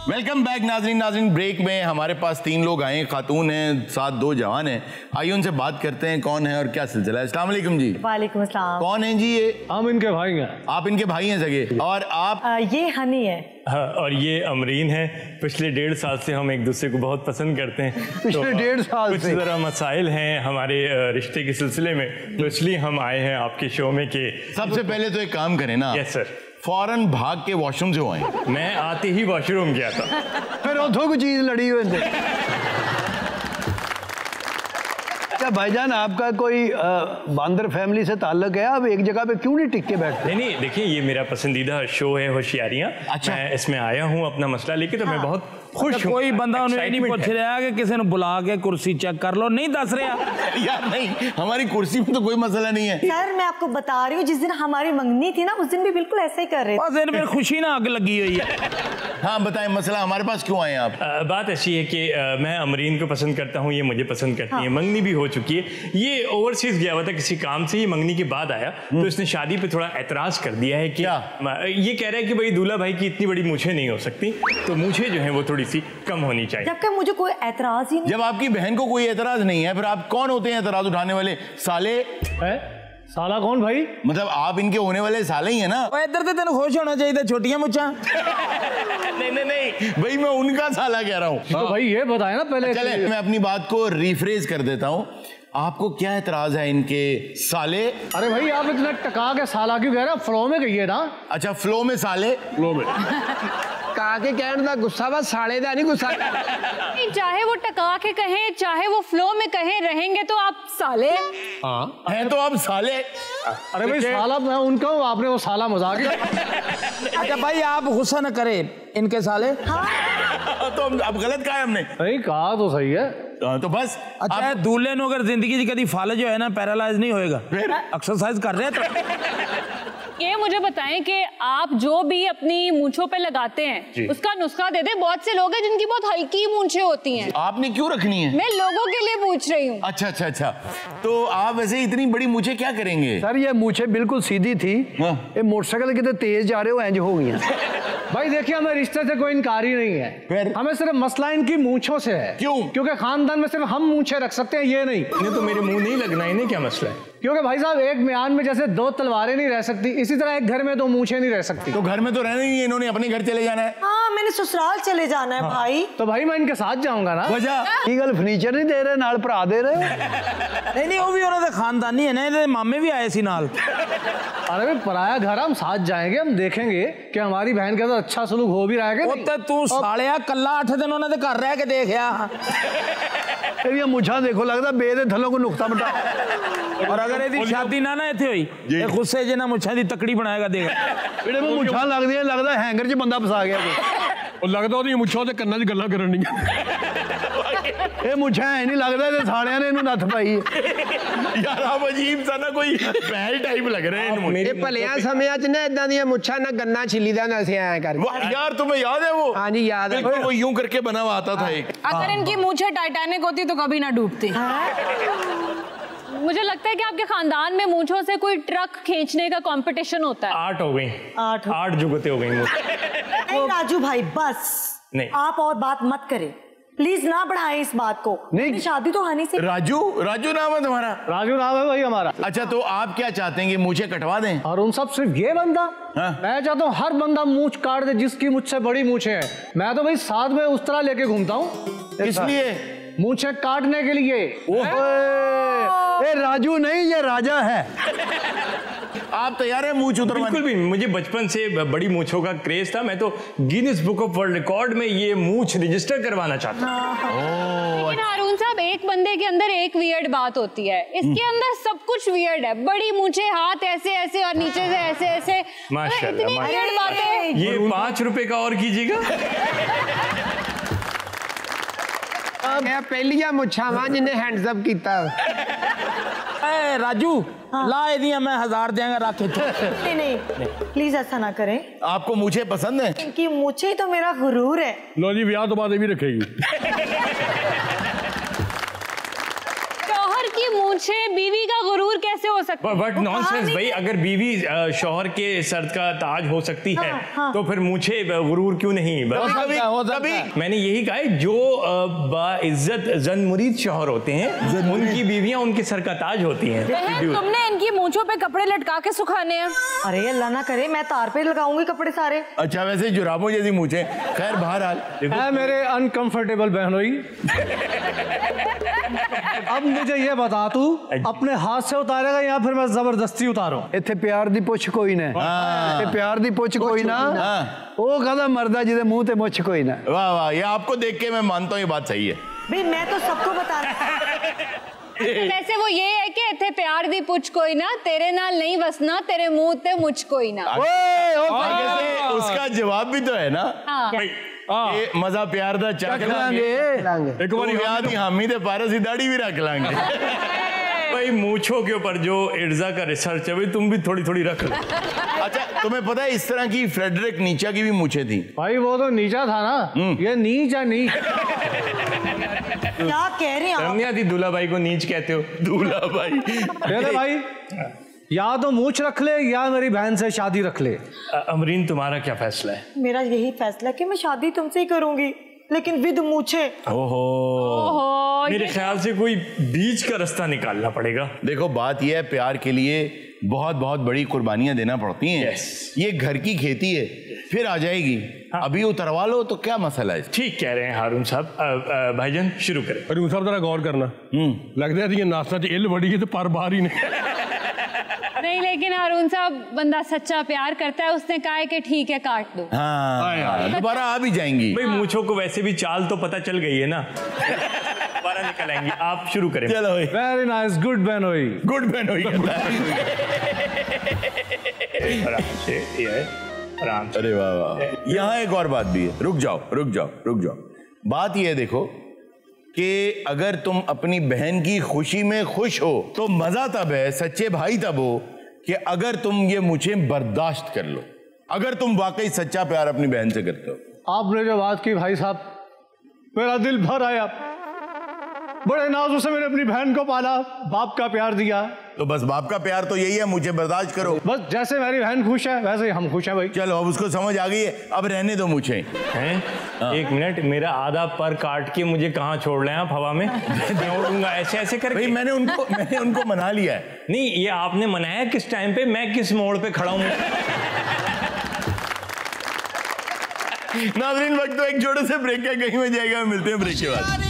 Welcome back नाज़रीन। Break में हमारे पास 3 लोग आए हैं, खातून हैं, साथ 2 जवान हैं। आइए उनसे बात करते हैं कौन है और क्या सिलसिला है। अस्सलाम वालेकुम जी। वालेकुम अस्सलाम। कौन है जी ये? हम इनके भाई हैं। आप इनके भाई हैं सगे? और आप? ये हनी है। हाँ, और ये अमरीन है। पिछले 1.5 साल से हम एक दूसरे को बहुत पसंद करते हैं। पिछले 1.5 साल से कुछ ज़रा मसाइल हैं हमारे रिश्ते के सिलसिले में, तो इसलिए हम आए हैं आपके शो में कि सबसे पहले तो एक काम करें ना। Yes sir. फौरन भाग के वॉशरूम से आए। मैं आते ही वॉशरूम गया था। फिर उधो को चीज लड़ी हुई थी। क्या भाईजान आपका कोई बांदर फैमिली से ताल्लुक है? आप एक जगह पे क्यों नहीं टिक के बैठते? नहीं, देखिए ये मेरा पसंदीदा शो है होशियारियाँ। अच्छा। मैं इसमें आया हूँ अपना मसला लेके, तो मैं बहुत खुश हूँ। कोई बंदा उन्हें नहीं पूछ रहा कि किसी ने बुला के कुर्सी चेक कर लो, नहीं दस रहा यार नहीं, हमारी कुर्सी में तो कोई मसला नहीं है सर। मैं आपको बता रही हूँ, जिस दिन हमारी मंगनी थी ना, उस दिन भी बिल्कुल ऐसा ही कर रहे थे। बस इनमें खुशी ना आग लगी हुई है। हाँ बताएं, मसला हमारे पास क्यों आए आप? बात ऐसी है कि मैं अमरीन को पसंद करता हूँ, ये मुझे पसंद करती है। मंगनी भी हो चुकी है। ये ओवरसीज गया हुआ था किसी काम से, ये मंगनी के बाद आया, तो इसने शादी पे थोड़ा एतराज कर दिया है कि ये कह रहा है कि भाई दूल्हा भाई की इतनी बड़ी मूछें नहीं हो सकती, तो मूछें जो है वो थोड़ी सी कम होनी चाहिए। जबकि मुझे कोई एतराज ही नहीं। जब आपकी बहन को कोई एतराज नहीं है, फिर आप कौन होते हैं एतराज उठाने वाले? साले है? साला कौन भाई? मतलब आप इनके होने वाले साले ही है ना? इधर तो तेन खुश होना चाहिए, छोटियां मुच्छा। नहीं भाई, मैं उनका साला कह रहा हूँ। तो भाई ये बताए ना पहले। चले मैं अपनी बात को रिफ्रेज कर देता हूँ। आपको क्या एतराज है इनके साले? अरे भाई आप इतना टका के साला क्यों कह रहे हैं? फ्लो में कहिए ना। अच्छा, फ्लो में साले। फ्लो में टका के कहने का गुस्सा बस साले दा नहीं गुस्सा। चाहे वो टका के कहें चाहे वो फ्लो में कहें, रहेंगे तो आप साले। हाँ हैं तो आप साले। अरे भाई साला मैं उनका हूँ, आपने वो साला मजाक। अच्छा भाई आप गुस्सा न करे इनके साले। तो अब गलत कहा है हमने? नहीं कहा तो सही है। तो बस। अच्छा दूल्हे नो अगर जिंदगी कभी फाले जो है ना, पैरालाइज नहीं होएगा, एक्सरसाइज कर रहे हैं तो। ये मुझे बताएं कि आप जो भी अपनी मूंछों पे लगाते हैं उसका नुस्खा दे दे। बहुत से लोग हैं जिनकी बहुत हल्की मूंछें होती हैं। आपने क्यों रखनी है? मैं लोगों के लिए पूछ रही हूँ। अच्छा। तो आप वैसे इतनी बड़ी मूंछें क्या करेंगे? सर ये मूंछें बिल्कुल सीधी थी, ये मोटरसाइकिल कितने तेज जा रहे हो इंज हो गई। भाई देखिए हमें रिश्ते से कोई इनकार ही नहीं है, हमें सिर्फ मसला इनकी मूंछों से है। क्यों? क्योंकि खानदान में सिर्फ हम मूंछें रख सकते हैं, ये नहीं। इन्हें तो मेरे मुंह नहीं लगना, इन्हें क्या मसला है? क्योंकि भाई साहब एक म्यान में जैसे 2 तलवारें नहीं रह सकती, इसी तरह एक घर में 2 मूंछें नहीं रह सकती। तो घर में तो रहना ही है, इन्होंने अपने घर चले जाना है। हाँ मैंने ससुराल चले जाना है भाई। तो भाई मैं इनके साथ जाऊंगा ना। वजह ईगल फर्नीचर नहीं दे रहे, नाल भरा दे रहे। नहीं वो भी उन्होंने खानदानी है ना, मामे भी आए सी नाल। अरे भाई पराया घर, हम साथ जाएंगे, हम देखेंगे कि हमारी बहन के साथ अच्छा सलूक हो भी रहा है कि नहीं। तू सालिया कल्ला 8 दिन उन्होंने घर रह के देखा। ये मुझा देखो लगता बेदे थलों को नुकता बटा। और अगर यदि शादी ना इतने हुई ये गुस्से जना मुछा दी तकड़ी बनाएगा देगा। बेटे में मुछा लगदी है, लगता हैंगर च बंदा फसा गया और लगता ਉਹਦੀ ਮੁੱਛਾਂ ਤੇ ਕੰਨਾਂ 'ਚ ਗੱਲਾਂ ਕਰਨੀਆਂ। ਇਹ ਮੁੱਛਾਂ ਹੈ ਨਹੀਂ ਲੱਗਦਾ ਤੇ ਸਾਲਿਆਂ ਨੇ ਇਹਨੂੰ ਨੱਥ ਪਾਈ ਹੈ। यार आप अजीब सा ना कोई पहल टाइप लग रहे हैं। ये भलिया समयां च ना इदां ਦੀਆਂ ਮੁੱਛਾਂ ना गन्ना छिली दा ना ऐ कर। यार तुम्हें याद है वो? हाँ जी याद है। वो यूं करके बना हुआ आता था एक। अगर इनकी मूंछें टाइटैनिक होती तो कभी ना डूबती। मुझे लगता है कि आपके खानदान में मूंछों से कोई ट्रक खींचने का कंपटीशन होता है। 8 हो गई, 8 जुगते हो गई। नहीं राजू भाई बस नहीं, आप और बात मत करें प्लीज, ना बढ़ाएं इस बात को। नहीं शादी तो हनी से। राजू नाम है तुम्हारा? राजू नाम है भाई हमारा। अच्छा तो आप क्या चाहते हैं कि मूछें कटवा दें? और उन सब सिर्फ ये बंदा? मैं चाहता हूँ हर बंदा मूंछ काट दे जिसकी मुझसे बड़ी मूंछें हैं। मैं तो भाई साथ में उस तरह लेके घूमता हूँ। इसलिए मूंछें काटने के लिए। ये राजू नहीं, ये राजा है। आप तैयार हैं मूंछ उतरवाने? बिल्कुल भी। मुझे बचपन से बड़ी मूंछों का क्रेज था, मैं तो Guinness book of world record में ये मूंछ रजिस्टर करवाना चाहता हूँ। लेकिन हारून साहब एक बंदे के अंदर एक वियर्ड बात होती है, इसके अंदर सब कुछ वियर्ड है। बड़ी मूंछें, हाथ ऐसे ऐसे और नीचे से ऐसे ऐसे, माशाल्लाह, इतनी वियर्ड बातें। ये 5 रुपए का और कीजिएगा। मैं पहलिया मुच्छा वा जिन्हें हैंड्स अप कीता। ए राजू ला दिया, मैं 1000 देंगा रखे। नहीं प्लीज ऐसा ना करें। आपको मूंछें पसंद है? इनकी मूंछें तो मेरा गुरूर है। लो जी ब्याह तो बाद भी रखेगी। शौहर की की मूछे बीवी का गुरूर कैसे हो सकता है? बट नॉनसेंस भाई, अगर बीवी शौहर के सर का ताज हो सकती है तो फिर मूछे गुरूर क्यों नहीं? कभी मैंने यही कहा है, जो बाइज्जत जन मुरीद शौहर होते हैं उनकी बीवियां उनके सर का ताज होती हैं। बहन, तुमने इनकी मूंछों पे कपड़े लटका के सुखाने हैं। अरे अल्लाह ना करे, मैं तार पे लगाऊंगी कपड़े सारे। अच्छा, वैसे जुराबों जैसी मूछें। खैर बहरहाल मेरे अनकंफर्टेबल बहनोई, अब मुझे ये बता, तू अपने हाथ से उतारेगा या फिर मैं जबरदस्ती उतारूं? इत्थे प्यार दी पुछ कोई ना, इत्थे प्यार दी पुछ कोई ना। वो कहता मरदा जिदे मुंह ते मुछ कोई ना। वाह वाह, ये आपको देख के मैं मानता हूँ ये बात सही है भाई, मैं तो सबको बता वैसे वो ये है कि इत्थे प्यार दी पुछ कोई ना, तेरे नाल नहीं बसना, तेरे मुंह ते मुझ कोई ना। उसका जवाब भी तो है ना। ये मजा प्यार दा चख लांगे, एक बार याद ही हामी दे पारस दी दाढ़ी भी रख लांगे। भाई मूंछों के ऊपर जो इर्जा का रिसर्च है, भाई तुम भी थोड़ी थोड़ी रख लो। अच्छा, तुम्हें पता है इस तरह की फ्रेडरिक नीचा की भी मूछें थी? भाई वो तो नीचा था ना, ये नीचा नहीं। क्या कह रहे हैं आप? रमनिया दी दूल्हा भाई को नीच कहते हो? दूल्हा भाई, अरे भाई, या तो मूछ रख ले या मेरी बहन से शादी रख ले। अमरीन, तुम्हारा क्या फैसला है? मेरा यही फैसला है कि मैं शादी तुमसे ही करूंगी, लेकिन विद मूछे। ओहो, मेरे ख्याल से कोई बीच का रास्ता निकालना पड़ेगा। देखो, बात यह है, प्यार के लिए बहुत बहुत बड़ी कुर्बानियां देना पड़ती हैं। ये घर की खेती है, फिर आ जाएगी। अभी उतरवा लो तो क्या मसला है? ठीक कह रहे हैं हारून साहब। भाईजान शुरू करें। हारून साहब जरा गौर करना, लगता है नाश्ता च इल बड़ी है तो पर बाहर ही नहीं, लेकिन हारून साहब, बंदा सच्चा प्यार करता है, उसने कहा है कि ठीक है काट दो। हाँ, दोबारा आ भी जाएंगी। भाई मूंछों को वैसे भी चाल तो पता चल गई है ना, दोबारा निकल आएंगी। आप शुरू करें। चलो, वेरी नाइस, गुड बहनोई, गुड बहनोई। अरे वाह वाह, यहाँ एक और बात भी है। रुक जाओ। बात ये है, देखो कि अगर तुम अपनी बहन की खुशी में खुश हो तो मजा तब है, सच्चे भाई तब हो कि अगर तुम ये मुझे बर्दाश्त कर लो, अगर तुम वाकई सच्चा प्यार अपनी बहन से करते हो। आपने जो बात की भाई साहब, मेरा दिल भर आया। बड़े नाजों से मैंने अपनी बहन को पाला, बाप का प्यार दिया। तो बस बाप का प्यार तो यही है, मुझे बर्दाश्त करो। बस जैसे मेरी बहन खुश है वैसे ही हम खुश हैं भाई। चलो, अब उसको समझ आ गई है, अब रहने दो मुझे। एक मिनट, मेरा आधा पर काट के मुझे कहाँ छोड़ रहे हैं आप? हवा में उड़ूंगा ऐसे करके? भाई मैंने उनको मना लिया है। नहीं, ये आपने मनाया किस टाइम पे? मैं किस मोड़ पे खड़ा हूँ? नाज़रीन, वक्त तो एक छोटे से ब्रेक का, कहीं में जाएगा, मिलते हैं ब्रेक के बाद।